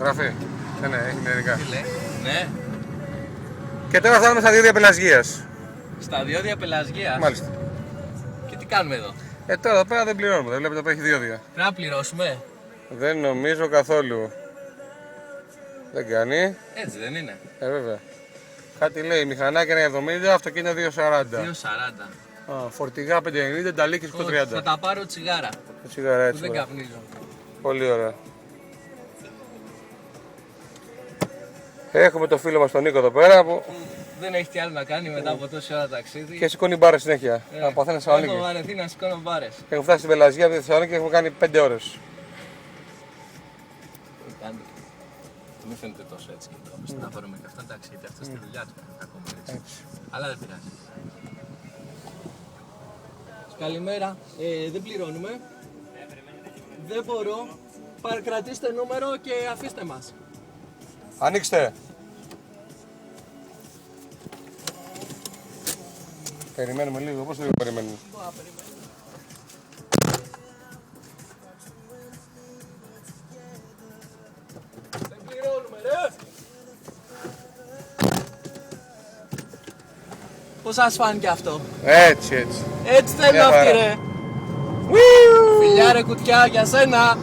Γράφει. Ναι, έχει μερικά. Τι λέει. Ναι. Και τώρα φτάνουμε στα διόδια πελασγείας. Στα διόδια πελασγείας. Μάλιστα. Και τι κάνουμε εδώ. Τώρα εδώ πέρα δεν πληρώνουμε. Δεν βλέπετε που έχει διόδια. Πρέπει να πληρώσουμε. Δεν νομίζω καθόλου. Δεν κάνει. Έτσι δεν είναι. Βέβαια. Κάτι λέει μηχανάκια 1,70, αυτοκίνητα 2,40. 2,40. Φορτηγά 5,90, ταλίκες 8,30. Θα τα πάρω τσιγάρα. Τσιγάρα έτσι. Δεν καπνίζω. Πολύ ωραία. Έχουμε το φίλο μας τον Νίκο εδώ πέρα που Δεν έχει τι άλλο να κάνει μετά από τόση ώρα ταξίδι. και σηκώνει μπάρες συνέχεια. Από Αθήνα Θεσσαλονίκη. Έχω βαρεθεί να σηκώνω μπάρες. Έχουμε φτάσει στην Πελαζία από τη Θεσσαλονίκη και έχουμε κάνει 5 ώρες. Μην φαίνεται τόσο έτσι και το να πάρουμε και αυτά, εντάξει, γιατί αυτά στη δουλειά του κάνουν ακόμα έτσι. Αλλά δεν πειράζει. Καλημέρα, δεν πληρώνουμε. Δεν μπορώ. Κρατήστε νούμερο και αφήστε μας. Ανοίξτε. Περιμένουμε λίγο, πώς το λίγο περιμένουμε. Δεν πληρώνουμε, ρε! Πώς σας φάνηκε αυτό? Έτσι, έτσι. Έτσι θέλω αυτή, ρε! Φιλιά ρε κουτιά, για σένα!